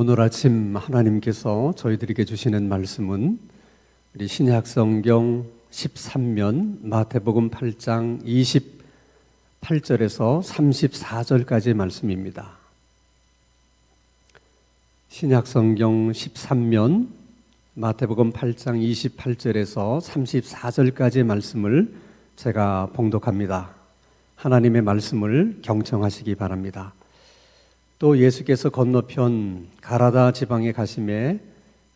오늘 아침 하나님께서 저희들에게 주시는 말씀은 우리 신약성경 13면 마태복음 8장 28절에서 34절까지의 말씀입니다. 신약성경 13면 마태복음 8장 28절에서 34절까지의 말씀을 제가 봉독합니다. 하나님의 말씀을 경청하시기 바랍니다. 또 예수께서 건너편 가라다 지방에 가심에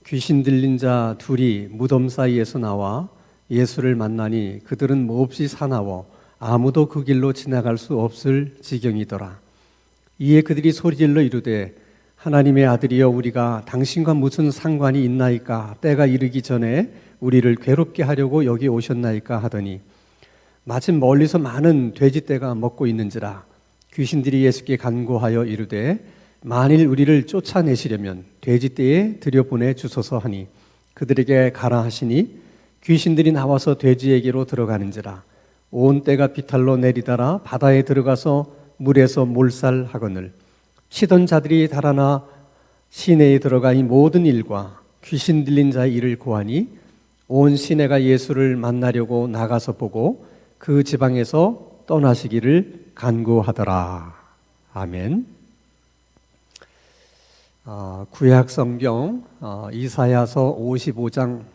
귀신 들린 자 둘이 무덤 사이에서 나와 예수를 만나니 그들은 몹시 사나워 아무도 그 길로 지나갈 수 없을 지경이더라. 이에 그들이 소리질러 이르되 하나님의 아들이여 우리가 당신과 무슨 상관이 있나이까? 때가 이르기 전에 우리를 괴롭게 하려고 여기 오셨나이까? 하더니 마침 멀리서 많은 돼지떼가 먹고 있는지라 귀신들이 예수께 간구하여 이르되 만일 우리를 쫓아내시려면 돼지떼에 들여보내 주소서 하니 그들에게 가라 하시니 귀신들이 나와서 돼지에게로 들어가는지라 온 떼가 비탈로 내리다라 바다에 들어가서 물에서 몰살하거늘 치던 자들이 달아나 시내에 들어가 이 모든 일과 귀신 들린 자의 일을 고하니 온 시내가 예수를 만나려고 나가서 보고 그 지방에서 떠나시기를 간구하더라. 아멘. 구약 성경 이사야서 55장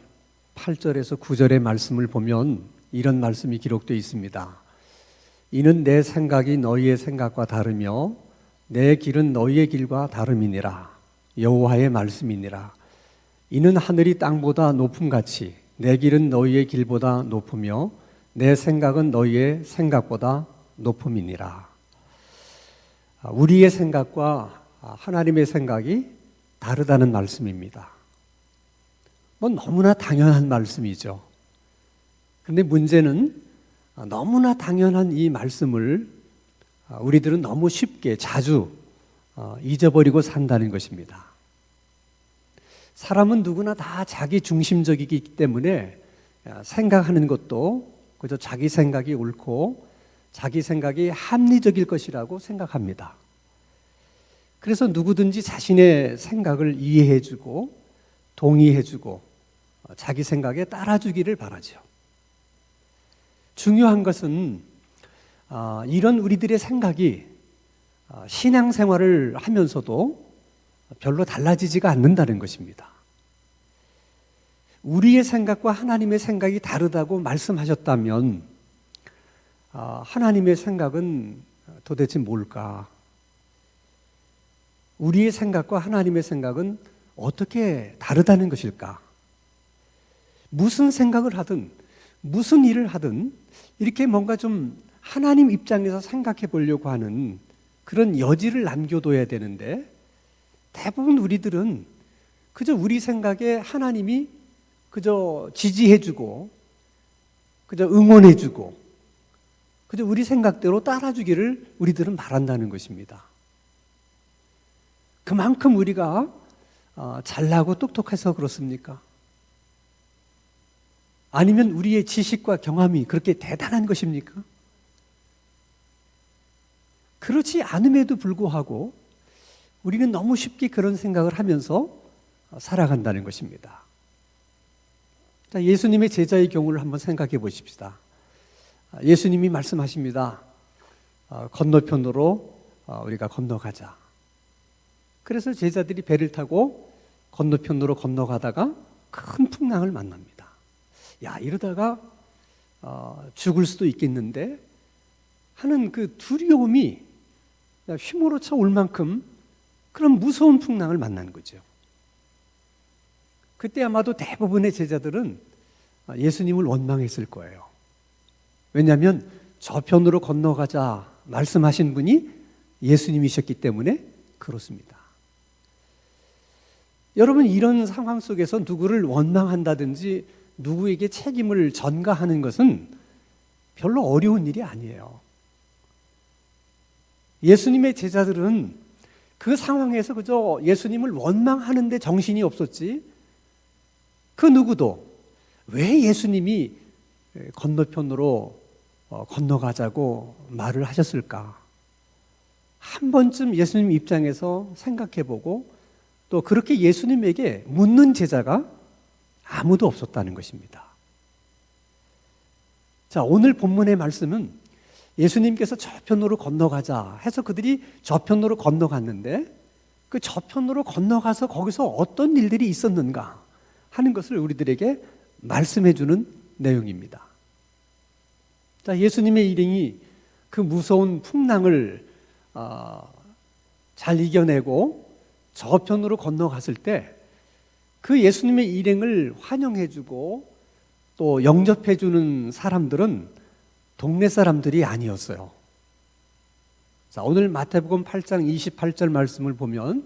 8절에서 9절의 말씀을 보면 이런 말씀이 기록되어 있습니다. 이는 내 생각이 너희의 생각과 다르며 내 길은 너희의 길과 다름이니라. 여호와의 말씀이니라. 이는 하늘이 땅보다 높음같이 내 길은 너희의 길보다 높으며 내 생각은 너희의 생각보다 높음이니라. 우리의 생각과 하나님의 생각이 다르다는 말씀입니다. 너무나 당연한 말씀이죠. 그런데 문제는 너무나 당연한 이 말씀을 우리들은 너무 쉽게 자주 잊어버리고 산다는 것입니다. 사람은 누구나 다 자기 중심적이기 때문에 생각하는 것도 그저 자기 생각이 옳고 자기 생각이 합리적일 것이라고 생각합니다. 그래서 누구든지 자신의 생각을 이해해주고 동의해주고 자기 생각에 따라주기를 바라죠. 중요한 것은 이런 우리들의 생각이 신앙생활을 하면서도 별로 달라지지가 않는다는 것입니다. 우리의 생각과 하나님의 생각이 다르다고 말씀하셨다면 하나님의 생각은 도대체 뭘까? 우리의 생각과 하나님의 생각은 어떻게 다르다는 것일까? 무슨 생각을 하든 무슨 일을 하든 이렇게 뭔가 좀 하나님 입장에서 생각해 보려고 하는 그런 여지를 남겨둬야 되는데 대부분 우리들은 그저 우리 생각에 하나님이 그저 지지해주고 그저 응원해주고 그저 우리 생각대로 따라주기를 우리들은 바란다는 것입니다. 그만큼 우리가 잘나고 똑똑해서 그렇습니까? 아니면 우리의 지식과 경험이 그렇게 대단한 것입니까? 그렇지 않음에도 불구하고 우리는 너무 쉽게 그런 생각을 하면서 살아간다는 것입니다. 자, 예수님의 제자의 경우를 한번 생각해 보십시다. 예수님이 말씀하십니다. 건너편으로 우리가 건너가자. 그래서 제자들이 배를 타고 건너편으로 건너가다가 큰 풍랑을 만납니다. 야, 이러다가 죽을 수도 있겠는데 하는 그 두려움이 휘몰아쳐 올 만큼 그런 무서운 풍랑을 만난 거죠. 그때 아마도 대부분의 제자들은 예수님을 원망했을 거예요. 왜냐하면 저편으로 건너가자 말씀하신 분이 예수님이셨기 때문에 그렇습니다. 여러분, 이런 상황 속에서 누구를 원망한다든지 누구에게 책임을 전가하는 것은 별로 어려운 일이 아니에요. 예수님의 제자들은 그 상황에서 그저 예수님을 원망하는 데 정신이 없었지 그 누구도 왜 예수님이 건너편으로 건너가자고 말을 하셨을까? 한 번쯤 예수님 입장에서 생각해보고 또 또 그렇게 예수님에게 묻는 제자가 아무도 없었다는 것입니다. 자, 오늘 본문의 말씀은 예수님께서 저편으로 건너가자 해서 그들이 저편으로 건너갔는데 그 저편으로 건너가서 거기서 어떤 일들이 있었는가 하는 것을 우리들에게 말씀해 주는 내용입니다. 자, 예수님의 일행이 그 무서운 풍랑을 잘 이겨내고 저편으로 건너갔을 때 그 예수님의 일행을 환영해 주고 또 영접해 주는 사람들은 동네 사람들이 아니었어요. 자, 오늘 마태복음 8장 28절 말씀을 보면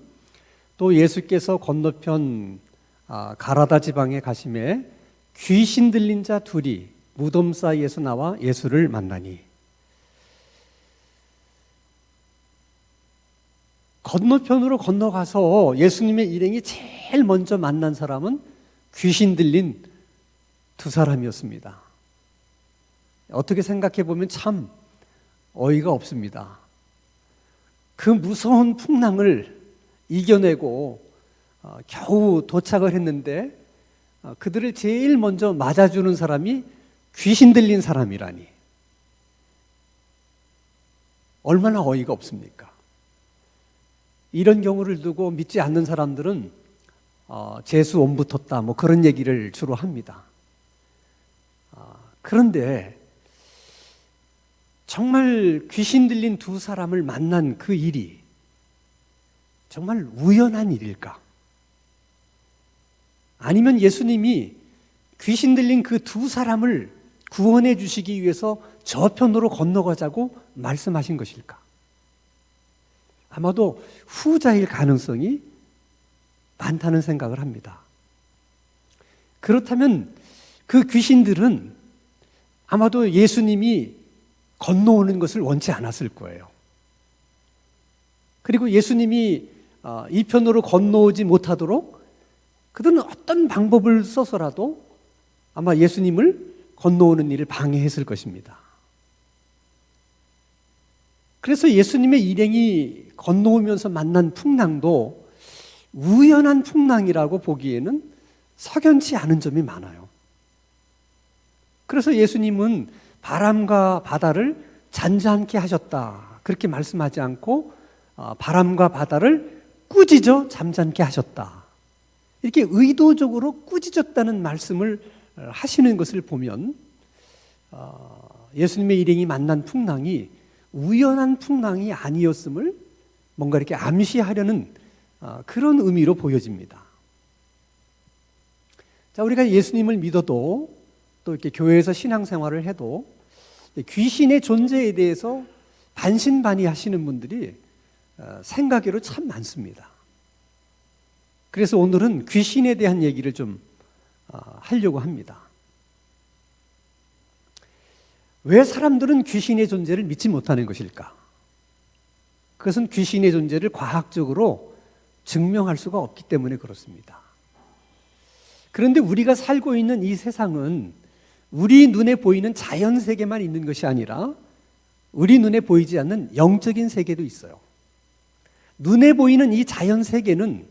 또 예수께서 건너편 가라다 지방에 가심에 귀신 들린 자 둘이 무덤 사이에서 나와 예수를 만나니, 건너편으로 건너가서 예수님의 일행이 제일 먼저 만난 사람은 귀신 들린 두 사람이었습니다. 어떻게 생각해 보면 참 어이가 없습니다. 그 무서운 풍랑을 이겨내고 겨우 도착을 했는데 그들을 제일 먼저 맞아주는 사람이 귀신 들린 사람이라니 얼마나 어이가 없습니까? 이런 경우를 두고 믿지 않는 사람들은 재수 온 붙었다 뭐 그런 얘기를 주로 합니다. 그런데 정말 귀신 들린 두 사람을 만난 그 일이 정말 우연한 일일까? 아니면 예수님이 귀신 들린 그 두 사람을 구원해 주시기 위해서 저편으로 건너가자고 말씀하신 것일까? 아마도 후자일 가능성이 많다는 생각을 합니다. 그렇다면 그 귀신들은 아마도 예수님이 건너오는 것을 원치 않았을 거예요. 그리고 예수님이 이 편으로 건너오지 못하도록 그들은 어떤 방법을 써서라도 아마 예수님을 건너오는 일을 방해했을 것입니다. 그래서 예수님의 일행이 건너오면서 만난 풍랑도 우연한 풍랑이라고 보기에는 석연치 않은 점이 많아요. 그래서 예수님은 바람과 바다를 잔잔케 하셨다 그렇게 말씀하지 않고 바람과 바다를 꾸짖어 잠잠케 하셨다 이렇게 의도적으로 꾸짖었다는 말씀을 하시는 것을 보면 예수님의 일행이 만난 풍랑이 우연한 풍랑이 아니었음을 뭔가 이렇게 암시하려는 그런 의미로 보여집니다. 자, 우리가 예수님을 믿어도 또 이렇게 교회에서 신앙생활을 해도 귀신의 존재에 대해서 반신반의하시는 분들이 생각외로 참 많습니다. 그래서 오늘은 귀신에 대한 얘기를 좀 하려고 합니다. 왜 사람들은 귀신의 존재를 믿지 못하는 것일까? 그것은 귀신의 존재를 과학적으로 증명할 수가 없기 때문에 그렇습니다. 그런데 우리가 살고 있는 이 세상은 우리 눈에 보이는 자연 세계만 있는 것이 아니라 우리 눈에 보이지 않는 영적인 세계도 있어요. 눈에 보이는 이 자연 세계는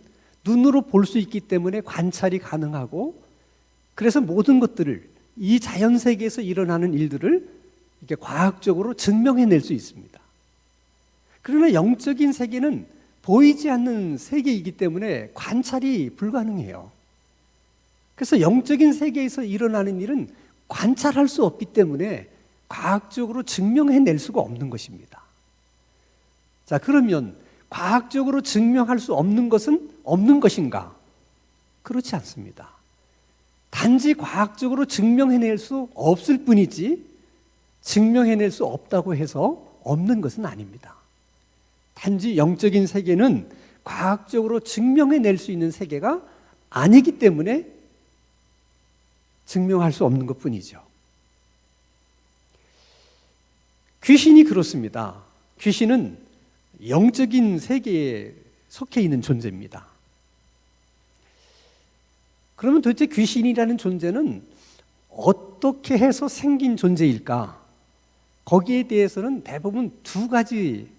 눈으로 볼 수 있기 때문에 관찰이 가능하고 그래서 모든 것들을 이 자연 세계에서 일어나는 일들을 이렇게 과학적으로 증명해낼 수 있습니다. 그러나 영적인 세계는 보이지 않는 세계이기 때문에 관찰이 불가능해요. 그래서 영적인 세계에서 일어나는 일은 관찰할 수 없기 때문에 과학적으로 증명해낼 수가 없는 것입니다. 자, 그러면 과학적으로 증명할 수 없는 것은 없는 것인가? 그렇지 않습니다. 단지 과학적으로 증명해낼 수 없을 뿐이지 증명해낼 수 없다고 해서 없는 것은 아닙니다. 단지 영적인 세계는 과학적으로 증명해낼 수 있는 세계가 아니기 때문에 증명할 수 없는 것뿐이죠. 귀신이 그렇습니다. 귀신은 영적인 세계에 속해 있는 존재입니다. 그러면 도대체 귀신이라는 존재는 어떻게 해서 생긴 존재일까? 거기에 대해서는 대부분 두 가지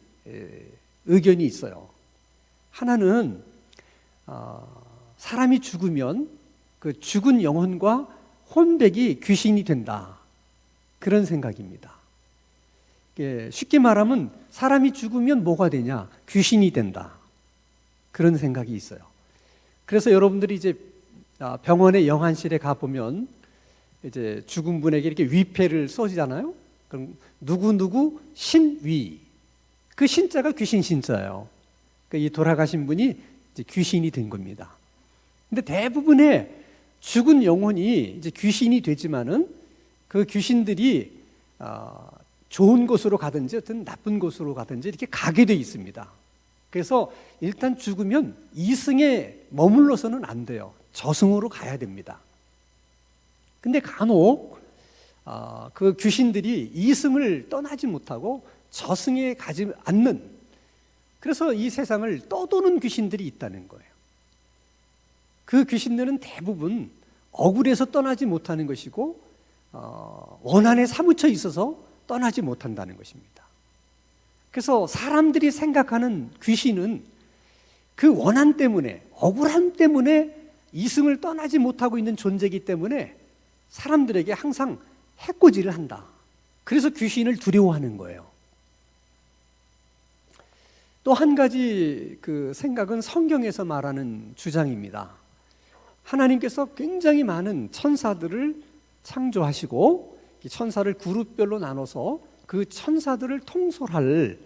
의견이 있어요. 하나는 사람이 죽으면 그 죽은 영혼과 혼백이 귀신이 된다. 그런 생각입니다. 쉽게 말하면 사람이 죽으면 뭐가 되냐? 귀신이 된다. 그런 생각이 있어요. 그래서 여러분들이 이제 병원의 영안실에 가보면 이제 죽은 분에게 이렇게 위패를 써주잖아요. 그럼 누구누구 신위. 그 신자가 귀신 신자예요. 그러니까 이 돌아가신 분이 이제 귀신이 된 겁니다. 근데 대부분의 죽은 영혼이 이제 귀신이 되지만은 그 귀신들이 좋은 곳으로 가든지 어떤 나쁜 곳으로 가든지 이렇게 가게 돼 있습니다. 그래서 일단 죽으면 이승에 머물러서는 안 돼요. 저승으로 가야 됩니다. 근데 간혹 그 귀신들이 이승을 떠나지 못하고 저승에 가지 않는, 그래서 이 세상을 떠도는 귀신들이 있다는 거예요. 그 귀신들은 대부분 억울해서 떠나지 못하는 것이고 원한에 사무쳐 있어서 떠나지 못한다는 것입니다. 그래서 사람들이 생각하는 귀신은 그 원한 때문에, 억울함 때문에 이승을 떠나지 못하고 있는 존재이기 때문에 사람들에게 항상 해코지를 한다. 그래서 귀신을 두려워하는 거예요. 또 한 가지 그 생각은 성경에서 말하는 주장입니다. 하나님께서 굉장히 많은 천사들을 창조하시고 천사를 그룹별로 나눠서 그 천사들을 통솔할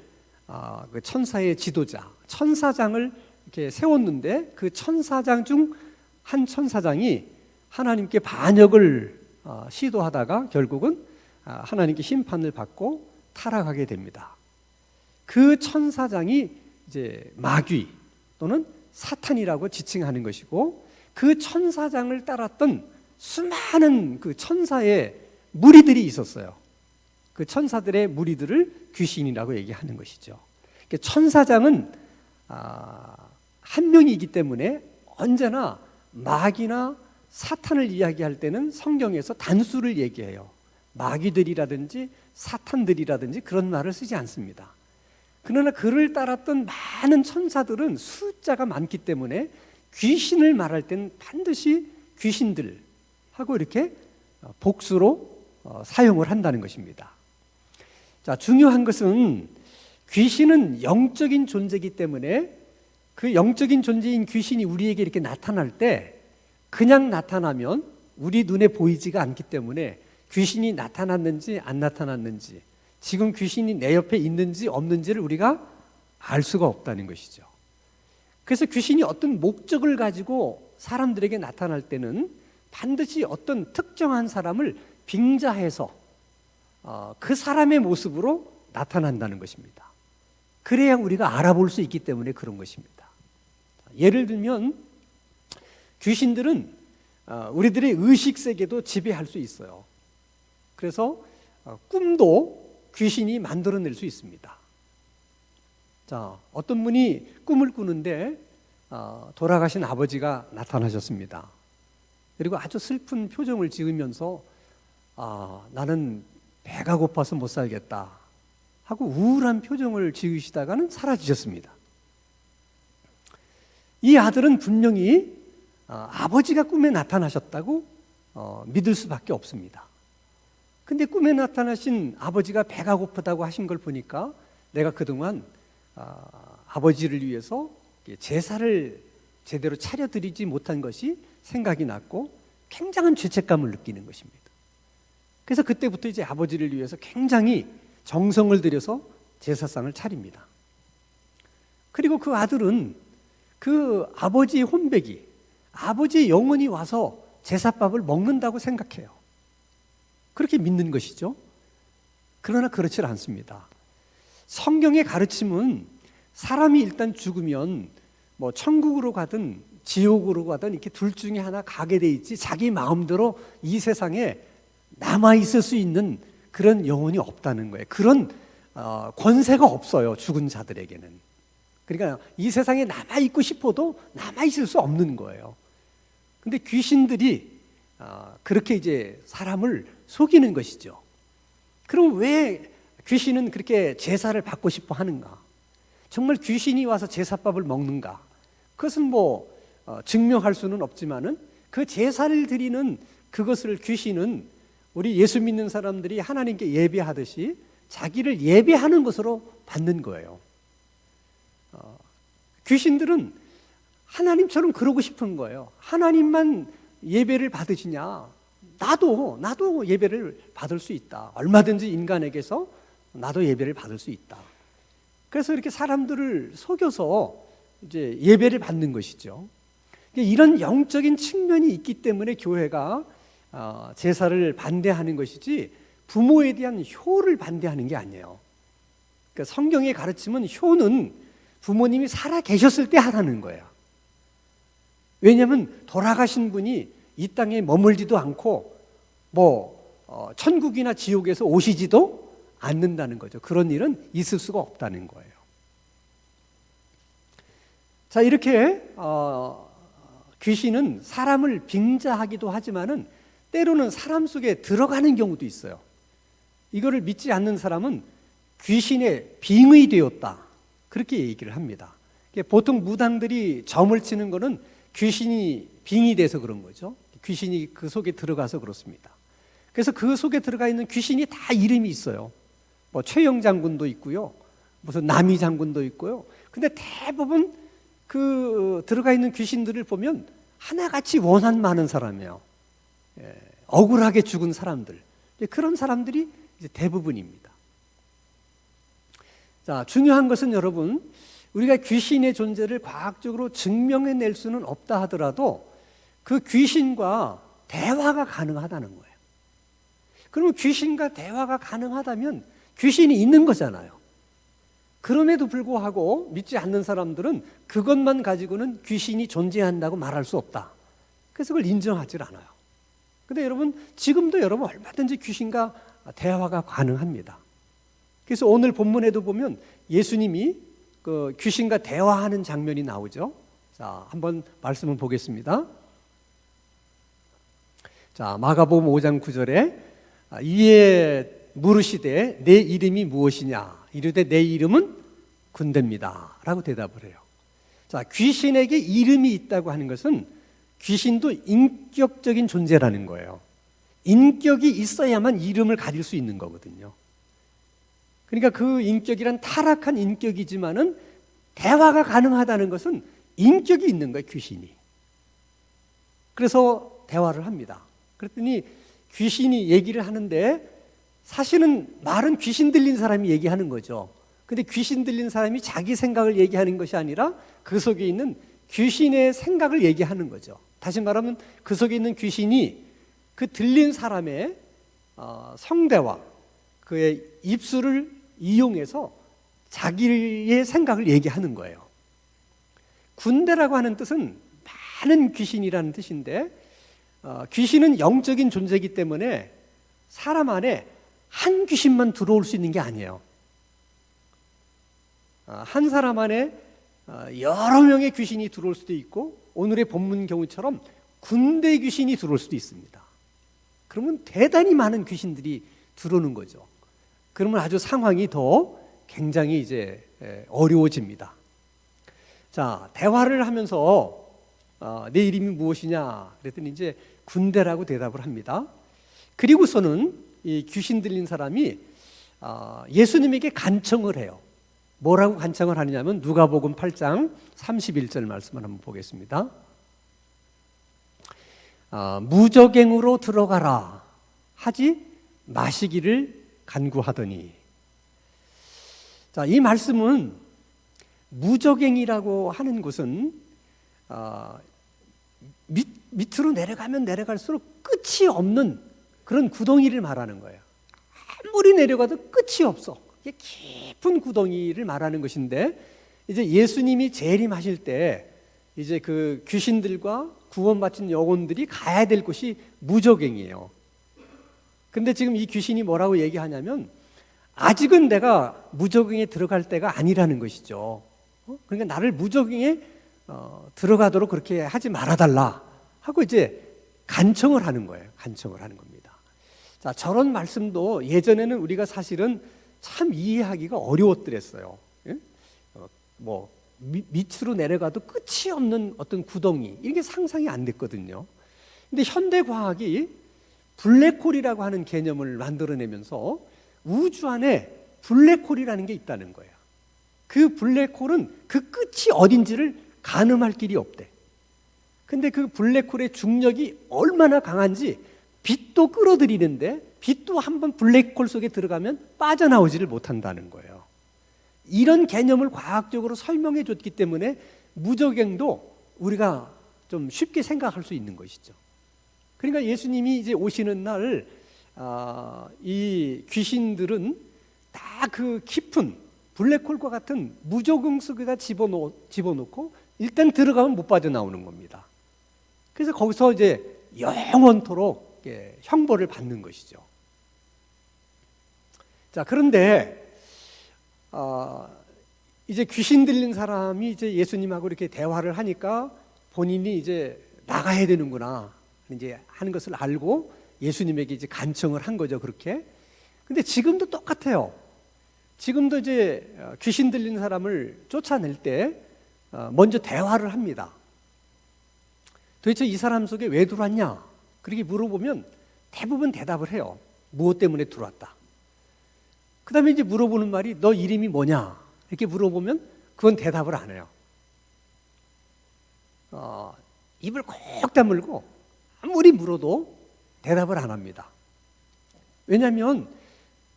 그 천사의 지도자, 천사장을 이렇게 세웠는데 그 천사장 중 한 천사장이 하나님께 반역을 시도하다가 결국은 하나님께 심판을 받고 타락하게 됩니다. 그 천사장이 이제 마귀 또는 사탄이라고 지칭하는 것이고, 그 천사장을 따랐던 수많은 그 천사의 무리들이 있었어요. 그 천사들의 무리들을 귀신이라고 얘기하는 것이죠. 천사장은 한 명이기 때문에 언제나 마귀나 사탄을 이야기할 때는 성경에서 단수를 얘기해요. 마귀들이라든지 사탄들이라든지 그런 말을 쓰지 않습니다. 그러나 그를 따랐던 많은 천사들은 숫자가 많기 때문에 귀신을 말할 때는 반드시 귀신들 하고 이렇게 복수로 사용을 한다는 것입니다. 자, 중요한 것은 귀신은 영적인 존재이기 때문에 그 영적인 존재인 귀신이 우리에게 이렇게 나타날 때 그냥 나타나면 우리 눈에 보이지가 않기 때문에 귀신이 나타났는지 안 나타났는지, 지금 귀신이 내 옆에 있는지 없는지를 우리가 알 수가 없다는 것이죠. 그래서 귀신이 어떤 목적을 가지고 사람들에게 나타날 때는 반드시 어떤 특정한 사람을 빙자해서 그 사람의 모습으로 나타난다는 것입니다. 그래야 우리가 알아볼 수 있기 때문에 그런 것입니다. 예를 들면 귀신들은 우리들의 의식세계도 지배할 수 있어요. 그래서 꿈도 귀신이 만들어낼 수 있습니다. 자, 어떤 분이 꿈을 꾸는데 돌아가신 아버지가 나타나셨습니다. 그리고 아주 슬픈 표정을 지으면서 나는 배가 고파서 못 살겠다 하고 우울한 표정을 지으시다가는 사라지셨습니다. 이 아들은 분명히 아버지가 꿈에 나타나셨다고 믿을 수밖에 없습니다. 근데 꿈에 나타나신 아버지가 배가 고프다고 하신 걸 보니까 내가 그동안 아버지를 위해서 제사를 제대로 차려드리지 못한 것이 생각이 났고 굉장한 죄책감을 느끼는 것입니다. 그래서 그때부터 이제 아버지를 위해서 굉장히 정성을 들여서 제사상을 차립니다. 그리고 그 아들은 그 아버지의 혼백이, 아버지의 영혼이 와서 제사밥을 먹는다고 생각해요. 그렇게 믿는 것이죠. 그러나 그렇지 않습니다. 성경의 가르침은 사람이 일단 죽으면 뭐 천국으로 가든 지옥으로 가든 이렇게 둘 중에 하나 가게 돼 있지, 자기 마음대로 이 세상에 남아 있을 수 있는 그런 영혼이 없다는 거예요. 그런 권세가 없어요, 죽은 자들에게는. 그러니까 이 세상에 남아 있고 싶어도 남아 있을 수 없는 거예요. 근데 귀신들이 그렇게 이제 사람을 속이는 것이죠. 그럼 왜 귀신은 그렇게 제사를 받고 싶어 하는가? 정말 귀신이 와서 제사밥을 먹는가? 그것은 뭐 증명할 수는 없지만은 그 제사를 드리는 그것을 귀신은 우리 예수 믿는 사람들이 하나님께 예배하듯이 자기를 예배하는 것으로 받는 거예요. 귀신들은 하나님처럼 그러고 싶은 거예요. 하나님만 예배를 받으시냐? 나도 예배를 받을 수 있다. 얼마든지 인간에게서 나도 예배를 받을 수 있다. 그래서 이렇게 사람들을 속여서 이제 예배를 받는 것이죠. 이런 영적인 측면이 있기 때문에 교회가 제사를 반대하는 것이지 부모에 대한 효를 반대하는 게 아니에요. 그러니까 성경의 가르침은 효는 부모님이 살아 계셨을 때 하라는 거예요. 왜냐하면 돌아가신 분이 이 땅에 머물지도 않고 천국이나 지옥에서 오시지도 않는다는 거죠. 그런 일은 있을 수가 없다는 거예요. 자, 이렇게 귀신은 사람을 빙자하기도 하지만은 때로는 사람 속에 들어가는 경우도 있어요. 이거를 믿지 않는 사람은 귀신의 빙의 되었다, 그렇게 얘기를 합니다. 보통 무당들이 점을 치는 거는 귀신이 빙이 돼서 그런 거죠. 귀신이 그 속에 들어가서 그렇습니다. 그래서 그 속에 들어가 있는 귀신이 다 이름이 있어요. 최영 장군도 있고요, 무슨 남이 장군도 있고요. 근데 대부분 그 들어가 있는 귀신들을 보면 하나같이 원한 많은 사람이에요. 억울하게 죽은 사람들, 그런 사람들이 이제 대부분입니다. 자, 중요한 것은 여러분, 우리가 귀신의 존재를 과학적으로 증명해낼 수는 없다 하더라도 그 귀신과 대화가 가능하다는 거예요. 그러면 귀신과 대화가 가능하다면 귀신이 있는 거잖아요. 그럼에도 불구하고 믿지 않는 사람들은 그것만 가지고는 귀신이 존재한다고 말할 수 없다. 그래서 그걸 인정하지 않아요. 근데 여러분, 지금도 여러분 얼마든지 귀신과 대화가 가능합니다. 그래서 오늘 본문에도 보면 예수님이 그 귀신과 대화하는 장면이 나오죠. 자, 한번 말씀을 보겠습니다. 자, 마가복음 5장 9절에 이에 물으시되 내 이름이 무엇이냐? 이르되 내 이름은 군대입니다 라고 대답을 해요. 자, 귀신에게 이름이 있다고 하는 것은 귀신도 인격적인 존재라는 거예요. 인격이 있어야만 이름을 가질 수 있는 거거든요. 그러니까 그 인격이란 타락한 인격이지만은 대화가 가능하다는 것은 인격이 있는 거예요, 귀신이. 그래서 대화를 합니다. 그랬더니 귀신이 얘기를 하는데 사실은 말은 귀신 들린 사람이 얘기하는 거죠. 근데 귀신 들린 사람이 자기 생각을 얘기하는 것이 아니라 그 속에 있는 귀신의 생각을 얘기하는 거죠. 다시 말하면 그 속에 있는 귀신이 그 들린 사람의 성대와 그의 입술을 이용해서 자기의 생각을 얘기하는 거예요. 군대라고 하는 뜻은 많은 귀신이라는 뜻인데 귀신은 영적인 존재이기 때문에 사람 안에 한 귀신만 들어올 수 있는 게 아니에요. 한 사람 안에 여러 명의 귀신이 들어올 수도 있고 오늘의 본문 경우처럼 군대 귀신이 들어올 수도 있습니다. 그러면 대단히 많은 귀신들이 들어오는 거죠. 그러면 아주 상황이 더 굉장히 이제 어려워집니다. 자, 대화를 하면서 내 이름이 무엇이냐 그랬더니 이제 군대라고 대답을 합니다. 그리고서는 이 귀신 들린 사람이 예수님에게 간청을 해요. 뭐라고 간청을 하느냐면 누가복음 8장 31절 말씀을 한번 보겠습니다. 무저갱으로 들어가라 하지 마시기를 간구하더니. 자, 이 말씀은 무저갱이라고 하는 것은 밑으로 내려가면 내려갈수록 끝이 없는 그런 구덩이를 말하는 거예요. 아무리 내려가도 끝이 없어. 이게 깊은 구덩이를 말하는 것인데 이제 예수님이 재림하실 때 이제 그 귀신들과 구원받은 영혼들이 가야 될 곳이 무저갱이에요. 근데 지금 이 귀신이 뭐라고 얘기하냐면 아직은 내가 무저갱에 들어갈 때가 아니라는 것이죠. 그러니까 나를 무저갱에 들어가도록 그렇게 하지 말아달라 하고 이제 간청을 하는 거예요. 간청을 하는 겁니다. 자, 저런 말씀도 예전에는 우리가 사실은 참 이해하기가 어려웠더랬어요. 예? 밑으로 내려가도 끝이 없는 어떤 구덩이, 이게 상상이 안 됐거든요. 근데 현대 과학이 블랙홀이라고 하는 개념을 만들어내면서 우주 안에 블랙홀이라는 게 있다는 거예요. 그 블랙홀은 그 끝이 어딘지를 가늠할 길이 없대. 근데 그 블랙홀의 중력이 얼마나 강한지 빛도 끌어들이는데 빛도 한번 블랙홀 속에 들어가면 빠져나오지를 못한다는 거예요. 이런 개념을 과학적으로 설명해 줬기 때문에 무저갱도 우리가 좀 쉽게 생각할 수 있는 것이죠. 그러니까 예수님이 이제 오시는 날, 이 귀신들은 다 그 깊은 블랙홀과 같은 무저갱 속에다 집어넣고 일단 들어가면 못 빠져나오는 겁니다. 그래서 거기서 이제 영원토록 형벌을 받는 것이죠. 자, 그런데 이제 귀신 들린 사람이 이제 예수님하고 이렇게 대화를 하니까 본인이 이제 나가야 되는구나 이제 하는 것을 알고 예수님에게 이제 간청을 한 거죠, 그렇게. 근데 지금도 똑같아요. 지금도 이제 귀신 들린 사람을 쫓아낼 때 먼저 대화를 합니다. 도대체 이 사람 속에 왜 들어왔냐? 그렇게 물어보면 대부분 대답을 해요. 무엇 때문에 들어왔다. 그 다음에 이제 물어보는 말이 너 이름이 뭐냐? 이렇게 물어보면 그건 대답을 안 해요. 입을 꼭 다물고 아무리 물어도 대답을 안 합니다. 왜냐하면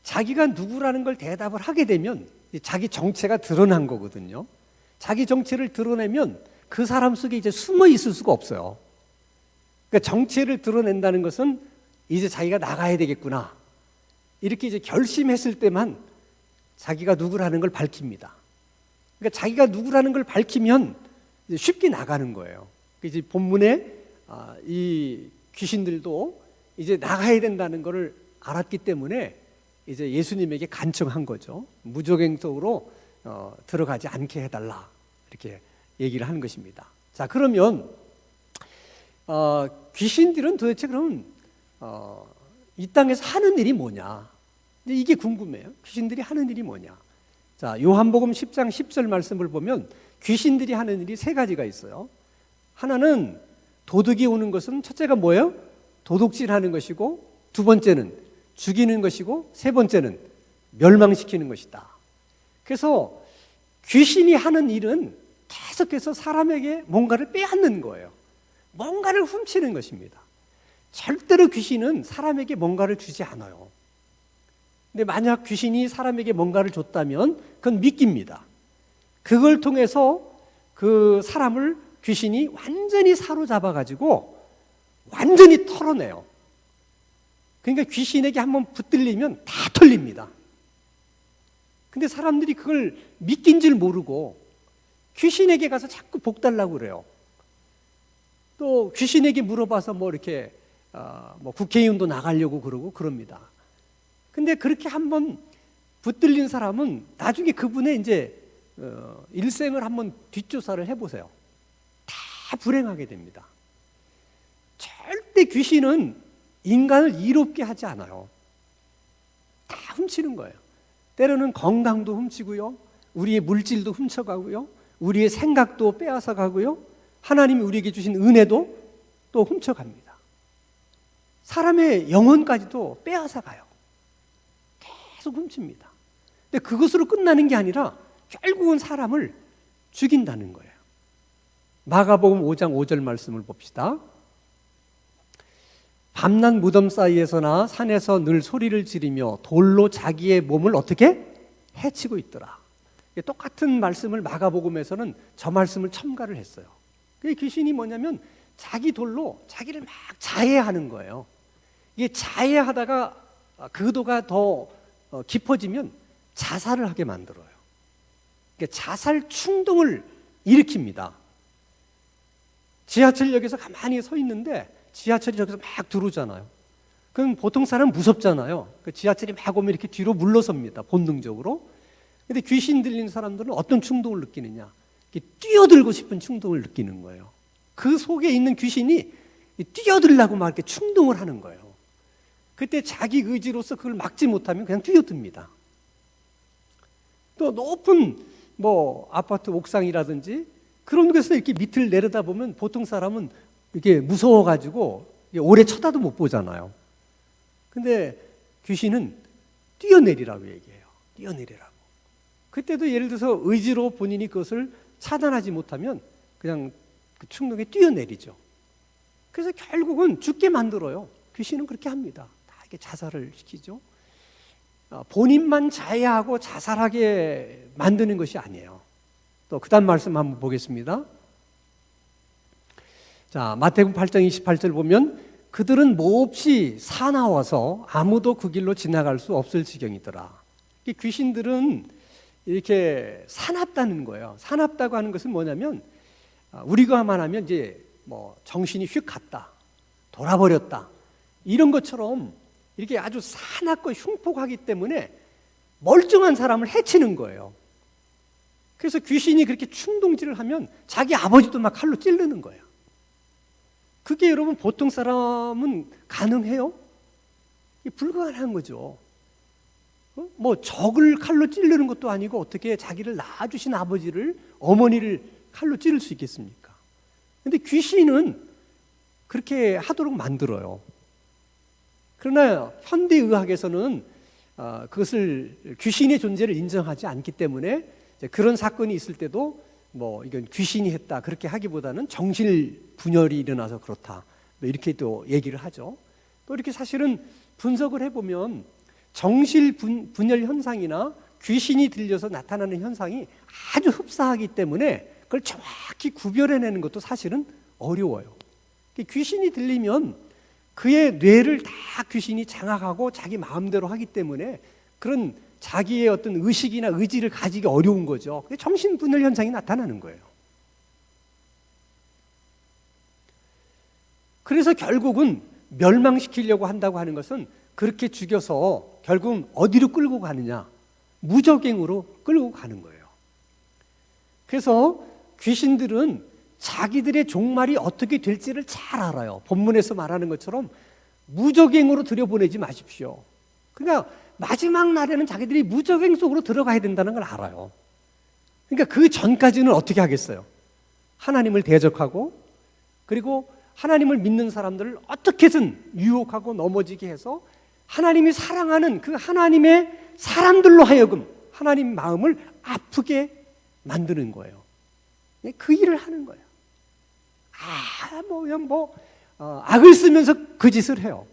자기가 누구라는 걸 대답을 하게 되면 자기 정체가 드러난 거거든요. 자기 정체를 드러내면 그 사람 속에 이제 숨어 있을 수가 없어요. 그러니까 정체를 드러낸다는 것은 이제 자기가 나가야 되겠구나, 이렇게 이제 결심했을 때만 자기가 누구라는 걸 밝힙니다. 그러니까 자기가 누구라는 걸 밝히면 이제 쉽게 나가는 거예요. 이제 본문에 이 귀신들도 이제 나가야 된다는 것을 알았기 때문에 이제 예수님에게 간청한 거죠. 무저갱석으로 들어가지 않게 해달라, 이렇게 얘기를 하는 것입니다. 자, 그러면 귀신들은 도대체 그럼 이 땅에서 하는 일이 뭐냐? 이게 궁금해요. 귀신들이 하는 일이 뭐냐? 자, 요한복음 10장 10절 말씀을 보면 귀신들이 하는 일이 세 가지가 있어요. 하나는 도둑이 오는 것은 첫째가 뭐예요? 도둑질하는 것이고, 두 번째는 죽이는 것이고, 세 번째는 멸망시키는 것이다. 그래서 귀신이 하는 일은 계속해서 사람에게 뭔가를 빼앗는 거예요. 뭔가를 훔치는 것입니다. 절대로 귀신은 사람에게 뭔가를 주지 않아요. 근데 만약 귀신이 사람에게 뭔가를 줬다면 그건 미끼입니다. 그걸 통해서 그 사람을 귀신이 완전히 사로잡아가지고 완전히 털어내요. 그러니까 귀신에게 한번 붙들리면 다 털립니다. 근데 사람들이 그걸 믿긴 줄 모르고 귀신에게 가서 자꾸 복 달라고 그래요. 또 귀신에게 물어봐서 뭐 이렇게 뭐 국회의원도 나가려고 그러고 그럽니다. 근데 그렇게 한번 붙들린 사람은 나중에 그분의 이제 일생을 한번 뒷조사를 해보세요. 다 불행하게 됩니다. 절대 귀신은 인간을 이롭게 하지 않아요. 다 훔치는 거예요. 때로는 건강도 훔치고요, 우리의 물질도 훔쳐가고요, 우리의 생각도 빼앗아 가고요, 하나님이 우리에게 주신 은혜도 또 훔쳐갑니다. 사람의 영혼까지도 빼앗아 가요. 계속 훔칩니다. 근데 그것으로 끝나는 게 아니라 결국은 사람을 죽인다는 거예요. 마가복음 5장 5절 말씀을 봅시다. 밤낮 무덤 사이에서나 산에서 늘 소리를 지르며 돌로 자기의 몸을 어떻게 해치고 있더라. 똑같은 말씀을 마가복음에서는 저 말씀을 첨가를 했어요. 귀신이 뭐냐면 자기 돌로 자기를 막 자해하는 거예요. 이게 자해하다가 그도가 더 깊어지면 자살을 하게 만들어요. 그러니까 자살 충동을 일으킵니다. 지하철역에서 가만히 서 있는데 지하철이 저기서 막 들어오잖아요. 그럼 보통 사람은 무섭잖아요. 지하철이 막 오면 이렇게 뒤로 물러섭니다, 본능적으로. 근데 귀신 들린 사람들은 어떤 충동을 느끼느냐? 뛰어들고 싶은 충동을 느끼는 거예요. 그 속에 있는 귀신이 뛰어들려고 막 이렇게 충동을 하는 거예요. 그때 자기 의지로서 그걸 막지 못하면 그냥 뛰어듭니다. 또 높은 뭐 아파트 옥상이라든지 그런 곳에서 이렇게 밑을 내려다보면 보통 사람은 이게 무서워가지고 오래 쳐다도 못 보잖아요. 근데 귀신은 뛰어내리라고 얘기해요. 뛰어내리라고. 그때도 예를 들어서 의지로 본인이 그것을 차단하지 못하면 그냥 그 충동에 뛰어내리죠. 그래서 결국은 죽게 만들어요. 귀신은 그렇게 합니다. 다 이렇게 자살을 시키죠. 본인만 자해하고 자살하게 만드는 것이 아니에요. 또 그다음 말씀 한번 보겠습니다. 자, 마태복음 8장 28절 보면 그들은 몹시 사나워서 아무도 그 길로 지나갈 수 없을 지경이더라. 귀신들은 이렇게 사납다는 거예요. 사납다고 하는 것은 뭐냐면 우리가만 하면 이제 뭐 정신이 휙 갔다, 돌아버렸다 이런 것처럼 이렇게 아주 사납고 흉폭하기 때문에 멀쩡한 사람을 해치는 거예요. 그래서 귀신이 그렇게 충동질을 하면 자기 아버지도 막 칼로 찌르는 거예요. 그게 여러분 보통 사람은 가능해요? 불가능한 거죠. 뭐 적을 칼로 찌르는 것도 아니고 어떻게 자기를 낳아주신 아버지를, 어머니를 칼로 찌를 수 있겠습니까? 근데 귀신은 그렇게 하도록 만들어요. 그러나 현대의학에서는 그것을 귀신의 존재를 인정하지 않기 때문에 그런 사건이 있을 때도 뭐 이건 귀신이 했다 그렇게 하기보다는 정신 분열이 일어나서 그렇다 이렇게 또 얘기를 하죠. 또 이렇게 사실은 분석을 해보면 정신 분열 현상이나 귀신이 들려서 나타나는 현상이 아주 흡사하기 때문에 그걸 정확히 구별해내는 것도 사실은 어려워요. 귀신이 들리면 그의 뇌를 다 귀신이 장악하고 자기 마음대로 하기 때문에 그런 자기의 어떤 의식이나 의지를 가지기 어려운 거죠. 정신분열 현상이 나타나는 거예요. 그래서 결국은 멸망시키려고 한다고 하는 것은 그렇게 죽여서 결국은 어디로 끌고 가느냐? 무적행으로 끌고 가는 거예요. 그래서 귀신들은 자기들의 종말이 어떻게 될지를 잘 알아요. 본문에서 말하는 것처럼 무적행으로 들여보내지 마십시오. 그러니까 마지막 날에는 자기들이 무적행 속으로 들어가야 된다는 걸 알아요. 그러니까 그 전까지는 어떻게 하겠어요? 하나님을 대적하고 그리고 하나님을 믿는 사람들을 어떻게든 유혹하고 넘어지게 해서 하나님이 사랑하는 그 하나님의 사람들로 하여금 하나님 마음을 아프게 만드는 거예요. 그 일을 하는 거예요. 악을 쓰면서 그 짓을 해요.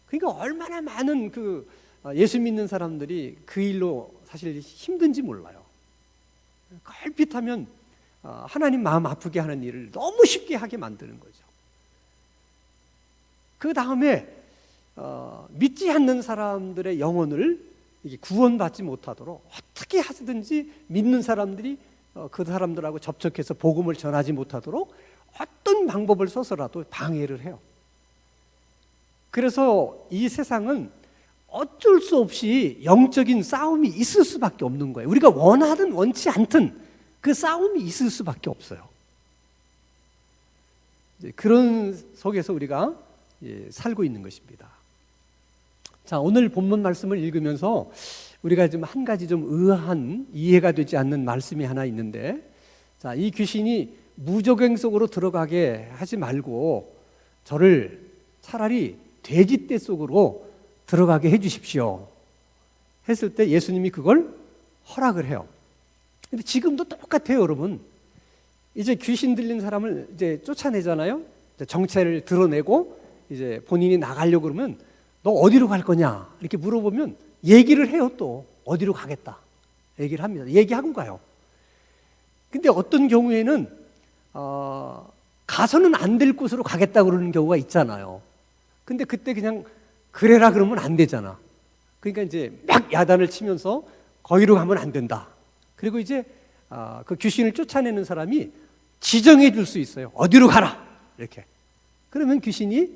그러니까 얼마나 많은 그 예수 믿는 사람들이 그 일로 사실 힘든지 몰라요. 걸핏하면 하나님 마음 아프게 하는 일을 너무 쉽게 하게 만드는 거죠. 그 다음에 믿지 않는 사람들의 영혼을 구원받지 못하도록 어떻게 하든지 믿는 사람들이 그 사람들하고 접촉해서 복음을 전하지 못하도록 어떤 방법을 써서라도 방해를 해요. 그래서 이 세상은 어쩔 수 없이 영적인 싸움이 있을 수밖에 없는 거예요. 우리가 원하든 원치 않든 그 싸움이 있을 수밖에 없어요. 그런 속에서 우리가 살고 있는 것입니다. 자, 오늘 본문 말씀을 읽으면서 우리가 좀 한 가지 좀 의아한 이해가 되지 않는 말씀이 하나 있는데, 자, 이 귀신이 무적행 속으로 들어가게 하지 말고 저를 차라리 돼지떼 속으로 들어가게 해주십시오 했을 때 예수님이 그걸 허락을 해요. 근데 지금도 똑같아요, 여러분. 이제 귀신 들린 사람을 이제 쫓아내잖아요. 이제 정체를 드러내고 이제 본인이 나가려고 그러면 너 어디로 갈 거냐 이렇게 물어보면 얘기를 해요. 또 어디로 가겠다 얘기를 합니다. 얘기하고 가요. 근데 어떤 경우에는 가서는 안 될 곳으로 가겠다 그러는 경우가 있잖아요. 근데 그때 그냥 그래라 그러면 안 되잖아. 그러니까 이제 막 야단을 치면서 거기로 가면 안 된다. 그리고 이제 그 귀신을 쫓아내는 사람이 지정해 줄 수 있어요. 어디로 가라 이렇게. 그러면 귀신이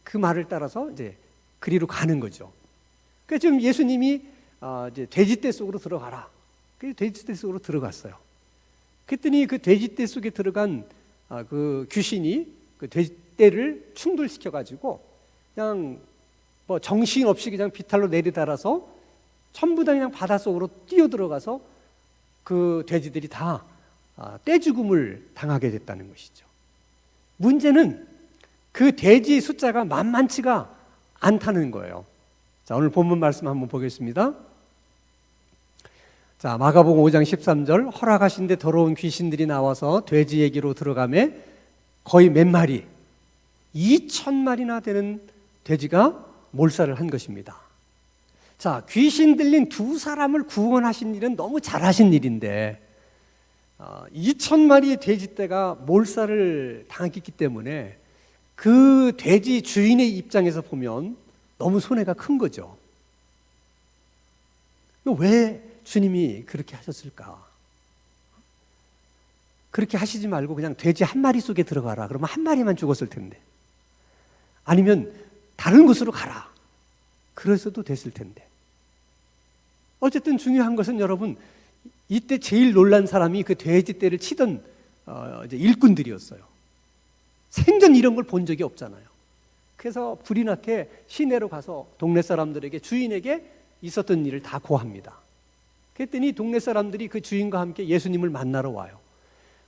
그 말을 따라서 이제 그리로 가는 거죠. 그래서 지금 예수님이 이제 돼지떼 속으로 들어가라. 그래서 돼지떼 속으로 들어갔어요. 그랬더니 그 돼지떼 속에 들어간 그 귀신이 그 돼지떼를 충돌시켜 가지고 그냥 뭐 정신없이 그냥 비탈로 내리달아서 전부 다 그냥 바닷속으로 뛰어 들어가서 그 돼지들이 다 떼죽음을 당하게 됐다는 것이죠. 문제는 그 돼지 숫자가 만만치가 않다는 거예요. 자, 오늘 본문 말씀 한번 보겠습니다. 자, 마가복음 5장 13절, 허락하신 데 더러운 귀신들이 나와서 돼지에게로 들어가매 거의 몇 마리, 2,000마리나 되는 돼지가 몰살을 한 것입니다. 자, 귀신 들린 두 사람을 구원하신 일은 너무 잘하신 일인데 2,000마리의 돼지떼가 몰살을 당했기 때문에 그 돼지 주인의 입장에서 보면 너무 손해가 큰 거죠. 왜 주님이 그렇게 하셨을까? 그렇게 하시지 말고 그냥 돼지 한 마리 속에 들어가라. 그러면 한 마리만 죽었을 텐데. 아니면 다른 곳으로 가라. 그랬어도 됐을 텐데. 어쨌든 중요한 것은 여러분, 이때 제일 놀란 사람이 그 돼지떼를 치던 이제 일꾼들이었어요. 생전 이런 걸 본 적이 없잖아요. 그래서 불이 나게 시내로 가서 동네 사람들에게, 주인에게 있었던 일을 다 고합니다. 그랬더니 동네 사람들이 그 주인과 함께 예수님을 만나러 와요.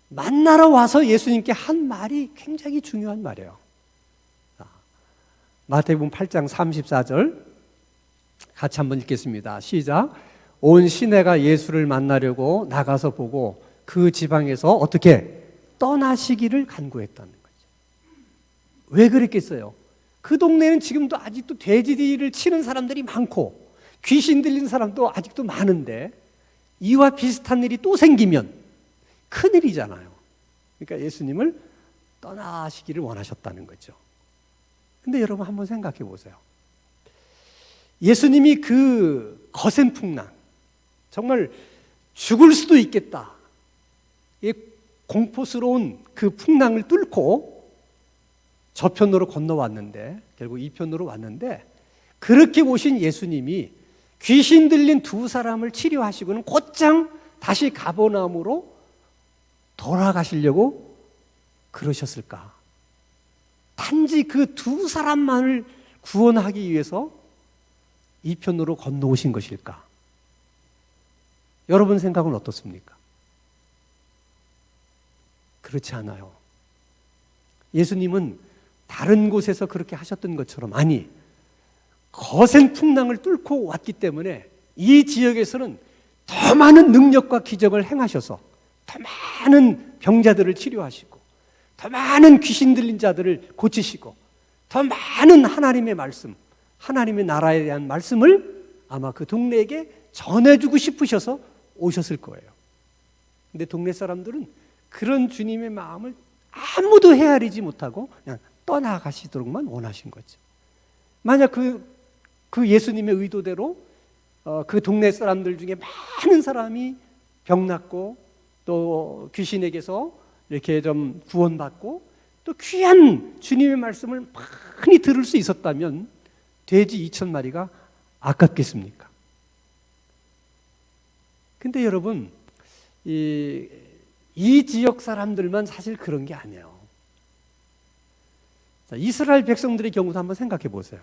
만나러 와서 예수님께 한 말이 굉장히 중요한 말이에요. 마태복음 8장 34절 같이 한번 읽겠습니다. 시작. 온 시내가 예수를 만나려고 나가서 보고 그 지방에서 어떻게 떠나시기를 간구했다는 거죠. 왜 그랬겠어요? 그 동네는 지금도 아직도 돼지를 치는 사람들이 많고 귀신 들린 사람도 아직도 많은데 이와 비슷한 일이 또 생기면 큰일이잖아요. 그러니까 예수님을 떠나시기를 원하셨다는 거죠. 근데 여러분 한번 생각해 보세요. 예수님이 그 거센 풍랑, 정말 죽을 수도 있겠다, 이 공포스러운 그 풍랑을 뚫고 저편으로 건너왔는데, 결국 이 편으로 왔는데, 그렇게 오신 예수님이 귀신 들린 두 사람을 치료하시고는 곧장 다시 가버나움으로 돌아가시려고 그러셨을까? 단지 그 두 사람만을 구원하기 위해서 이 편으로 건너오신 것일까? 여러분 생각은 어떻습니까? 그렇지 않아요. 예수님은 다른 곳에서 그렇게 하셨던 것처럼, 아니, 거센 풍랑을 뚫고 왔기 때문에 이 지역에서는 더 많은 능력과 기적을 행하셔서 더 많은 병자들을 치료하시고 더 많은 귀신 들린 자들을 고치시고 더 많은 하나님의 말씀, 하나님의 나라에 대한 말씀을 아마 그 동네에게 전해주고 싶으셔서 오셨을 거예요. 근데 동네 사람들은 그런 주님의 마음을 아무도 헤아리지 못하고 그냥 떠나가시도록만 원하신 거죠. 만약 그 예수님의 의도대로 그 동네 사람들 중에 많은 사람이 병났고 또 귀신에게서 이렇게 좀 구원받고 또 귀한 주님의 말씀을 많이 들을 수 있었다면 돼지 2,000마리가 아깝겠습니까? 근데 여러분, 이 지역 사람들만 사실 그런 게 아니에요. 자, 이스라엘 백성들의 경우도 한번 생각해 보세요.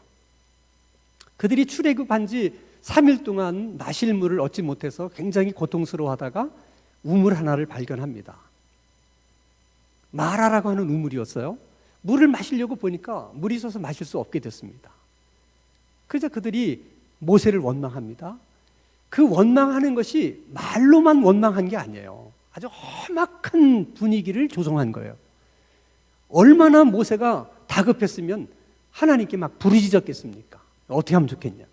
그들이 출애굽한 지 3일 동안 마실 물을 얻지 못해서 굉장히 고통스러워하다가 우물 하나를 발견합니다. 마라라고 하는 우물이었어요. 물을 마시려고 보니까 물이 있어서 마실 수 없게 됐습니다. 그래서 그들이 모세를 원망합니다. 그 원망하는 것이 말로만 원망한 게 아니에요. 아주 험악한 분위기를 조성한 거예요. 얼마나 모세가 다급했으면 하나님께 막 부르짖었겠습니까? 어떻게 하면 좋겠냐.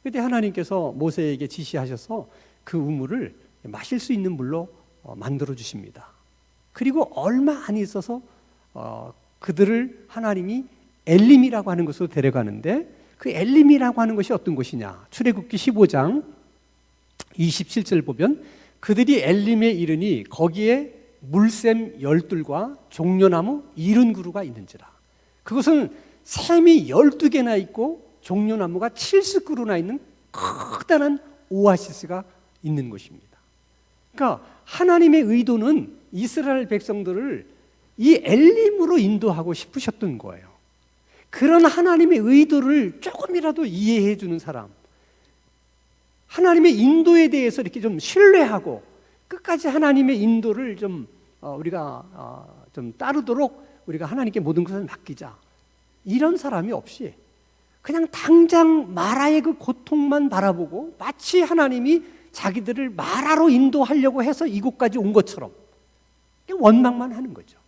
그때 하나님께서 모세에게 지시하셔서 그 우물을 마실 수 있는 물로 만들어 주십니다. 그리고 얼마 안 있어서 그들을 하나님이 엘림이라고 하는 곳으로 데려가는데, 그 엘림이라고 하는 것이 어떤 곳이냐. 출애굽기 15장 27절 보면 그들이 엘림에 이르니 거기에 물샘 12과 종려나무 70그루가 있는지라. 그것은 샘이 12개나 있고 종려나무가 70그루나 있는 커다란 오아시스가 있는 곳입니다. 그러니까 하나님의 의도는 이스라엘 백성들을 이 엘림으로 인도하고 싶으셨던 거예요. 그런 하나님의 의도를 조금이라도 이해해 주는 사람, 하나님의 인도에 대해서 이렇게 좀 신뢰하고 끝까지 하나님의 인도를 좀 우리가 좀 따르도록 우리가 하나님께 모든 것을 맡기자, 이런 사람이 없이 그냥 당장 마라의 그 고통만 바라보고 마치 하나님이 자기들을 마라로 인도하려고 해서 이곳까지 온 것처럼 원망만 하는 거죠.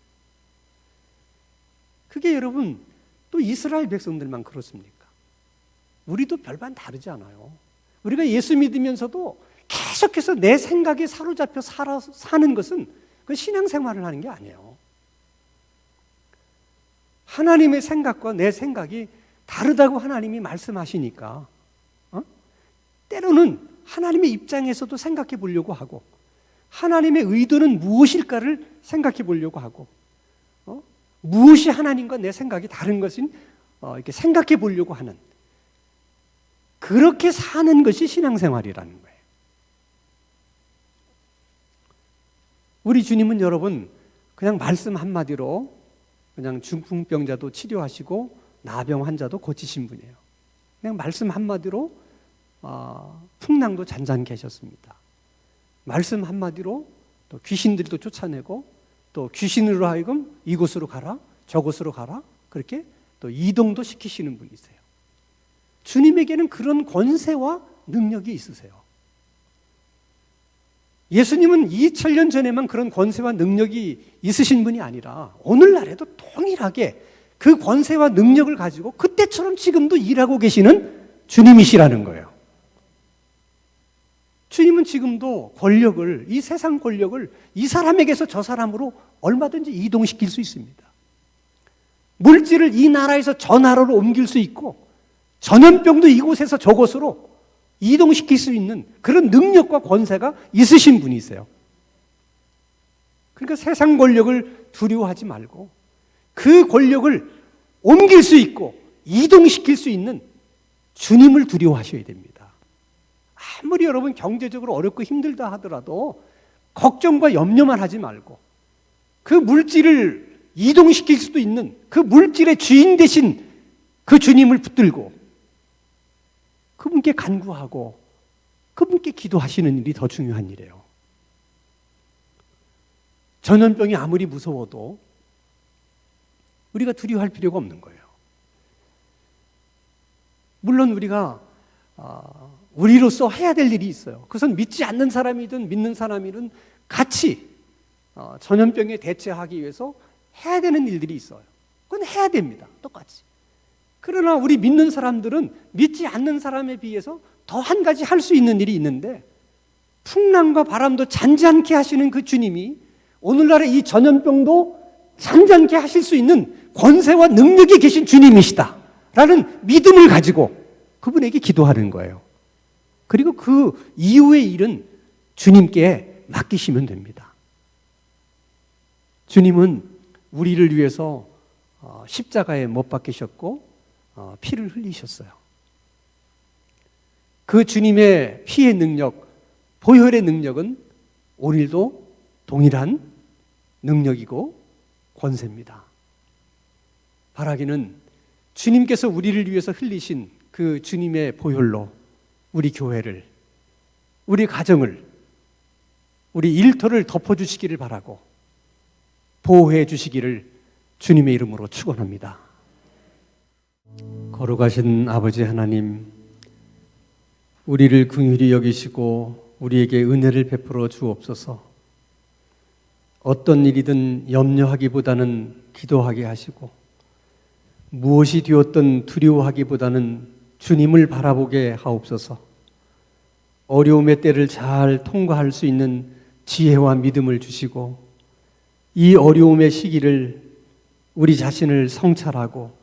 그게 여러분 또 이스라엘 백성들만 그렇습니까? 우리도 별반 다르지 않아요. 우리가 예수 믿으면서도 계속해서 내 생각에 사로잡혀 사는 것은 그 신앙생활을 하는 게 아니에요. 하나님의 생각과 내 생각이 다르다고 하나님이 말씀하시니까 때로는 하나님의 입장에서도 생각해 보려고 하고, 하나님의 의도는 무엇일까를 생각해 보려고 하고, 무엇이 하나님과 내 생각이 다른 것인 이렇게 생각해 보려고 하는, 그렇게 사는 것이 신앙생활이라는 거예요. 우리 주님은 여러분 그냥 말씀 한마디로 그냥 중풍병자도 치료하시고 나병 환자도 고치신 분이에요. 그냥 말씀 한마디로 풍랑도 잔잔케 하셨습니다. 말씀 한마디로 또 귀신들도 쫓아내고, 또 귀신으로 하여금 이곳으로 가라 저곳으로 가라 그렇게 또 이동도 시키시는 분이세요. 주님에게는 그런 권세와 능력이 있으세요. 예수님은 2000년 전에만 그런 권세와 능력이 있으신 분이 아니라 오늘날에도 동일하게 그 권세와 능력을 가지고 그때처럼 지금도 일하고 계시는 주님이시라는 거예요. 주님은 지금도 권력을, 이 세상 권력을 이 사람에게서 저 사람으로 얼마든지 이동시킬 수 있습니다. 물질을 이 나라에서 저 나라로 옮길 수 있고, 전염병도 이곳에서 저곳으로 이동시킬 수 있는 그런 능력과 권세가 있으신 분이세요. 그러니까 세상 권력을 두려워하지 말고 그 권력을 옮길 수 있고 이동시킬 수 있는 주님을 두려워하셔야 됩니다. 아무리 여러분 경제적으로 어렵고 힘들다 하더라도 걱정과 염려만 하지 말고 그 물질을 이동시킬 수도 있는 그 물질의 주인 되신 그 주님을 붙들고 그분께 간구하고 그분께 기도하시는 일이 더 중요한 일이에요. 전염병이 아무리 무서워도 우리가 두려워할 필요가 없는 거예요. 물론 우리가 우리로서 해야 될 일이 있어요. 그것은 믿지 않는 사람이든 믿는 사람이든 같이 전염병에 대처하기 위해서 해야 되는 일들이 있어요. 그건 해야 됩니다. 똑같이. 그러나 우리 믿는 사람들은 믿지 않는 사람에 비해서 더 한 가지 할 수 있는 일이 있는데, 풍랑과 바람도 잔잔케 하시는 그 주님이 오늘날의 이 전염병도 잔잔케 하실 수 있는 권세와 능력이 계신 주님이시다 라는 믿음을 가지고 그분에게 기도하는 거예요. 그리고 그 이후의 일은 주님께 맡기시면 됩니다. 주님은 우리를 위해서 십자가에 못 박히셨고 피를 흘리셨어요. 그 주님의 피의 능력, 보혈의 능력은 오늘도 동일한 능력이고 권세입니다. 바라기는 주님께서 우리를 위해서 흘리신 그 주님의 보혈로 우리 교회를, 우리 가정을, 우리 일터를 덮어주시기를 바라고 보호해 주시기를 주님의 이름으로 축원합니다. 거룩하신 아버지 하나님, 우리를 긍휼히 여기시고 우리에게 은혜를 베풀어 주옵소서. 어떤 일이든 염려하기보다는 기도하게 하시고, 무엇이 되었든 두려워하기보다는 주님을 바라보게 하옵소서. 어려움의 때를 잘 통과할 수 있는 지혜와 믿음을 주시고, 이 어려움의 시기를 우리 자신을 성찰하고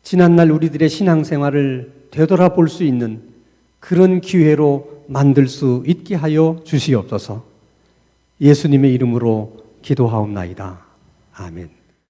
지난날 우리들의 신앙생활을 되돌아볼 수 있는 그런 기회로 만들 수 있게 하여 주시옵소서. 예수님의 이름으로 기도하옵나이다. 아멘.